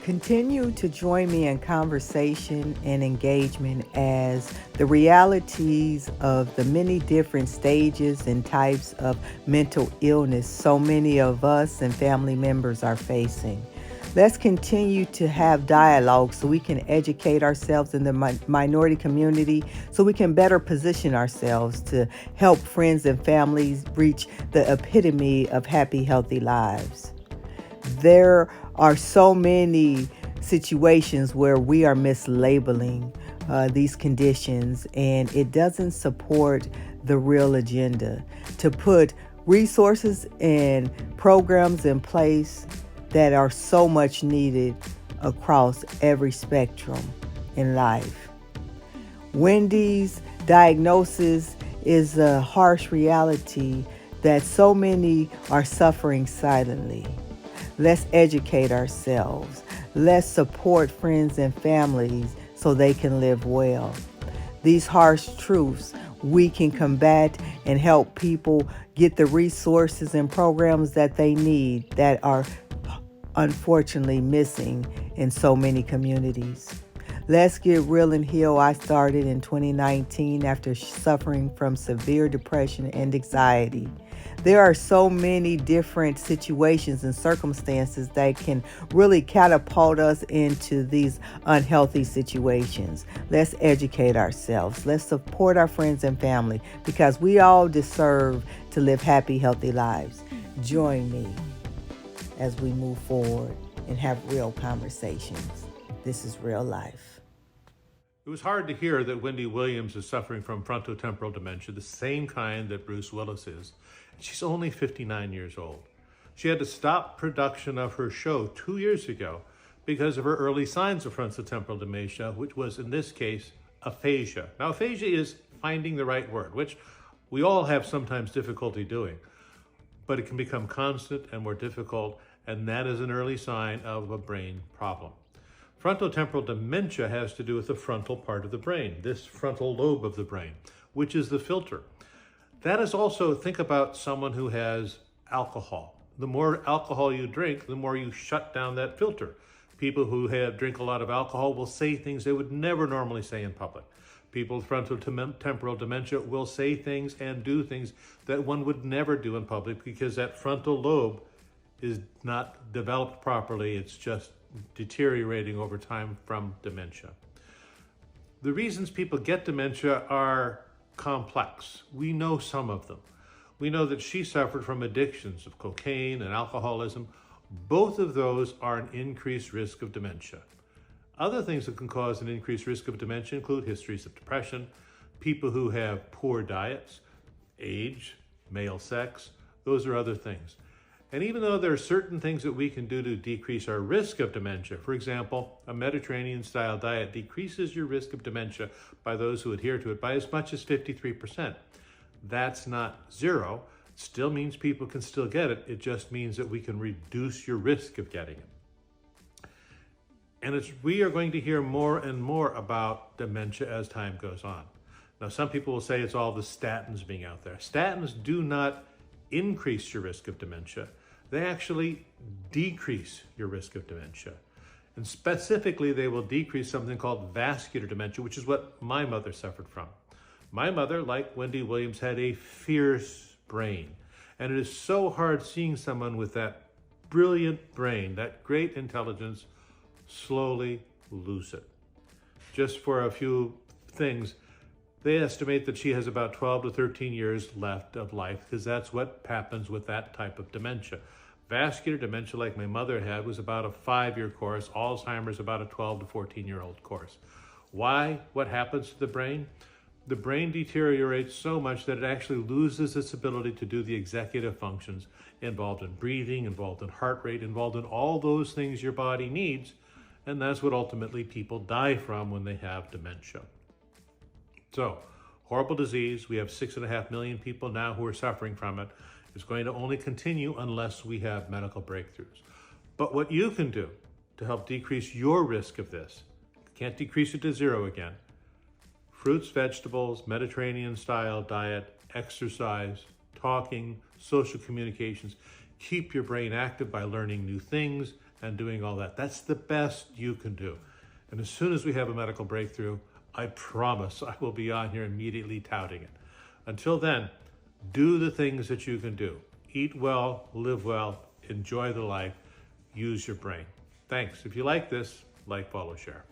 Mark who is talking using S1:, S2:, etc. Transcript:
S1: Continue to join me in conversation and engagement as the realities of the many different stages and types of mental illness so many of us and family members are facing. Let's continue to have dialogue so we can educate ourselves in the minority community so we can better position ourselves to help friends and families reach the epitome of happy, healthy lives. There are so many situations where we are mislabeling these conditions, and it doesn't support the real agenda to put resources and programs in place that are so much needed across every spectrum in life. Wendy's diagnosis is a harsh reality that so many are suffering silently. Let's educate ourselves. Let's support friends and families so they can live well. These harsh truths we can combat and help people get the resources and programs that they need that are unfortunately missing in so many communities. Let's Get Real and Heal. I started in 2019 after suffering from severe depression and anxiety. There are so many different situations and circumstances that can really catapult us into these unhealthy situations. Let's educate ourselves. Let's support our friends and family because we all deserve to live happy, healthy lives. Join me as we move forward and have real conversations. This is real life.
S2: It was hard to hear that Wendy Williams is suffering from frontotemporal dementia, the same kind that Bruce Willis is. She's only 59 years old. She had to stop production of her show 2 years ago because of her early signs of frontotemporal dementia, which was, in this case, aphasia. Now, aphasia is finding the right word, which we all have sometimes difficulty doing, but it can become constant and more difficult, and that is an early sign of a brain problem. Frontotemporal dementia has to do with the frontal part of the brain, this frontal lobe of the brain, which is the filter. That is also, think about someone who has alcohol. The more alcohol you drink, the more you shut down that filter. People who drink a lot of alcohol will say things they would never normally say in public. People with frontotemporal dementia will say things and do things that one would never do in public because that frontal lobe is not developed properly. It's just deteriorating over time from dementia. The reasons people get dementia are complex. We know some of them. We know that she suffered from addictions of cocaine and alcoholism. Both of those are an increased risk of dementia. Other things that can cause an increased risk of dementia include histories of depression, people who have poor diets, age, male sex. Those are other things. And even though there are certain things that we can do to decrease our risk of dementia, for example, a Mediterranean-style diet decreases your risk of dementia by those who adhere to it by as much as 53%. That's not zero. It still means people can still get it. It just means that we can reduce your risk of getting it. And we are going to hear more and more about dementia as time goes on. Now, some people will say it's all the statins being out there. Statins do not increase your risk of dementia. They actually decrease your risk of dementia. And specifically, they will decrease something called vascular dementia, which is what my mother suffered from. My mother, like Wendy Williams, had a fierce brain. And it is so hard seeing someone with that brilliant brain, that great intelligence, slowly lose it. Just for a few things, they estimate that she has about 12 to 13 years left of life because that's what happens with that type of dementia. Vascular dementia, like my mother had, was about a 5-year course. Alzheimer's about a 12 to 14-year-old course. Why? What happens to the brain? The brain deteriorates so much that it actually loses its ability to do the executive functions involved in breathing, involved in heart rate, involved in all those things your body needs. And that's what ultimately people die from when they have dementia. So, horrible disease. We have 6.5 million people now who are suffering from it. It's going to only continue unless we have medical breakthroughs. But what you can do to help decrease your risk of this, can't decrease it to zero again, fruits, vegetables, Mediterranean-style diet, exercise, talking, social communications. Keep your brain active by learning new things and doing all that. That's the best you can do. And as soon as we have a medical breakthrough, I promise I will be on here immediately touting it. Until then, do the things that you can do. Eat well, live well, enjoy the life, use your brain. Thanks. If you like this, like, follow, share.